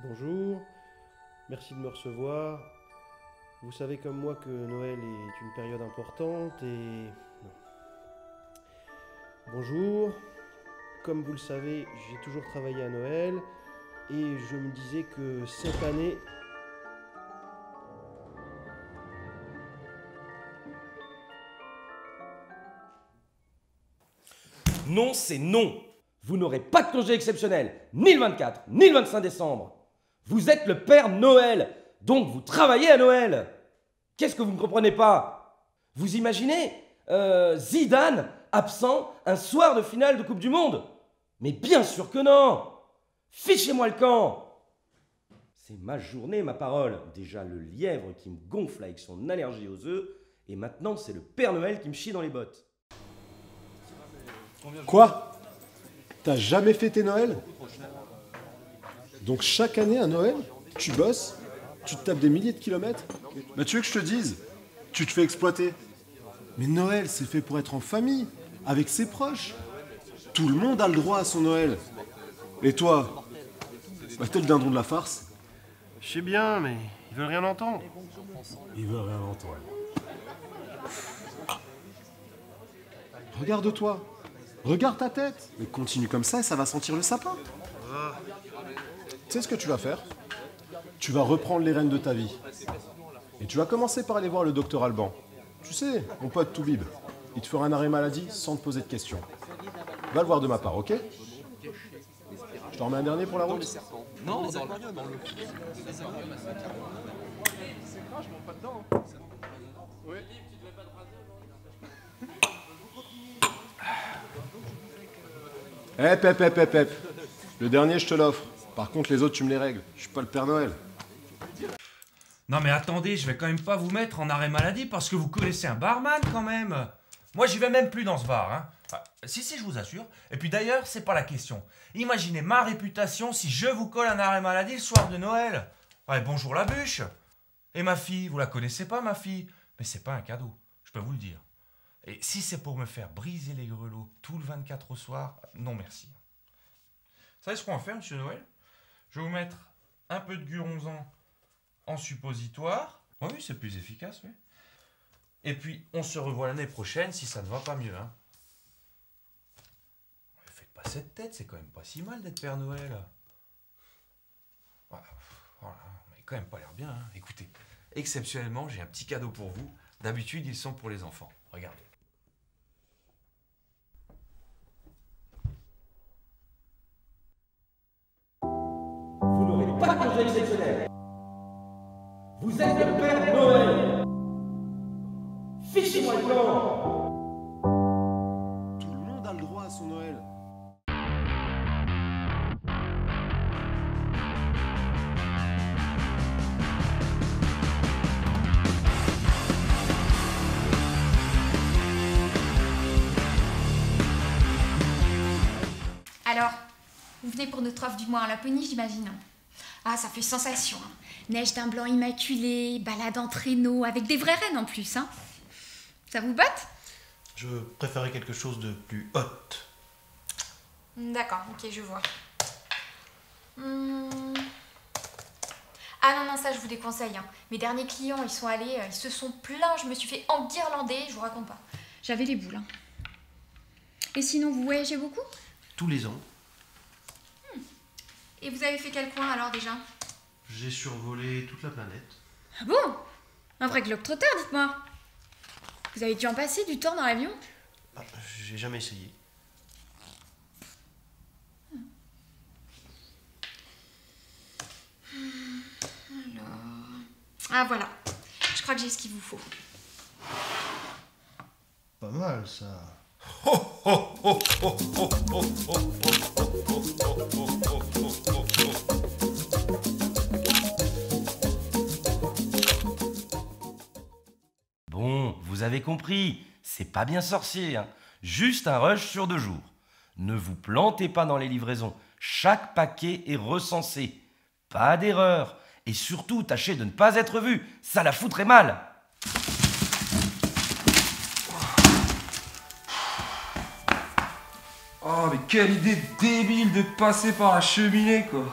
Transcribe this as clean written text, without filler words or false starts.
Bonjour, merci de me recevoir. Vous savez comme moi que Noël est une période importante et... Bonjour, comme vous le savez, j'ai toujours travaillé à Noël et je me disais que cette année... Non, c'est non. Vous n'aurez pas de congé exceptionnel, ni le 24, ni le 25 décembre. Vous êtes le Père Noël, donc vous travaillez à Noël. Qu'est-ce que vous ne comprenez pas? Vous imaginez Zidane absent un soir de finale de Coupe du Monde? Mais bien sûr que non. Fichez-moi le camp. C'est ma journée, ma parole. Déjà le lièvre qui me gonfle avec son allergie aux œufs, et maintenant c'est le Père Noël qui me chie dans les bottes. Quoi? T'as jamais fêté Noël? Donc chaque année à Noël, tu bosses, tu te tapes des milliers de kilomètres? Bah tu veux que je te dise? Tu te fais exploiter. Mais Noël, c'est fait pour être en famille, avec ses proches. Tout le monde a le droit à son Noël. Et toi? Bah t'es le dindon de la farce. Je sais bien, mais ils veulent rien entendre. Il veut rien entendre. Regarde-toi. Regarde ta tête. Mais continue comme ça et ça va sentir le sapin. Tu sais ce que tu vas faire? Tu vas reprendre les rênes de ta vie. Et tu vas commencer par aller voir le docteur Alban. Tu sais, mon pote Toubib. Il te fera un arrêt maladie sans te poser de questions. Va le voir de ma part, ok? Je t'en remets un dernier pour la route? Non, dans le... Hep. Le dernier, je te l'offre. Par contre, les autres, tu me les règles. Je suis pas le Père Noël. Non mais attendez, je vais quand même pas vous mettre en arrêt maladie parce que vous connaissez un barman quand même. Moi j'y vais même plus dans ce bar. Hein. Ah, si, je vous assure. Et puis d'ailleurs, c'est pas la question. Imaginez ma réputation si je vous colle un arrêt maladie le soir de Noël. Ouais, bonjour la bûche. Et ma fille, vous la connaissez pas ma fille? Mais c'est pas un cadeau, je peux vous le dire. Et si c'est pour me faire briser les grelots tout le 24 au soir, non merci. Vous savez ce qu'on va faire, monsieur Noël? Je vais vous mettre un peu de guronzan en suppositoire. Oh oui, c'est plus efficace, oui. Et puis, on se revoit l'année prochaine si ça ne va pas mieux. Hein. Faites pas cette tête, c'est quand même pas si mal d'être Père Noël. Voilà, mais quand même pas l'air bien. Hein. Écoutez, exceptionnellement, j'ai un petit cadeau pour vous. D'habitude, ils sont pour les enfants. Regardez. Vous n'aurez pas de congé exceptionnel. Vous êtes le Père Noël. Fichez-moi le camp. Tout le monde a le droit à son Noël. Alors, vous venez pour notre offre du mois en Laponie, j'imagine. Ah, ça fait sensation. Hein. Neige d'un blanc immaculé, balade en traîneau, avec des vraies rennes en plus. Hein. Ça vous botte? Je préférais quelque chose de plus hot. D'accord, ok, je vois. Ah non, ça je vous déconseille. Hein. Mes derniers clients, ils sont allés, ils se sont plaints, je me suis fait enguirlander, je vous raconte pas. J'avais les boules. Hein. Et sinon, vous voyagez beaucoup? Tous les ans, Et vous avez fait quel coin alors déjà? j'ai survolé toute la planète. Ah bon? Un vrai globe-trotteur, dites-moi. Vous avez dû en passer du temps dans l'avion? Ah, j'ai jamais essayé. Alors... Ah voilà, je crois que j'ai ce qu'il vous faut. Pas mal ça. Bon, vous avez compris, c'est pas bien sorcier, hein. Juste un rush sur 2 jours. Ne vous plantez pas dans les livraisons, chaque paquet est recensé. Pas d'erreur, et surtout tâchez de ne pas être vu, ça la foutrait mal. Oh, mais quelle idée débile de passer par la cheminée, quoi.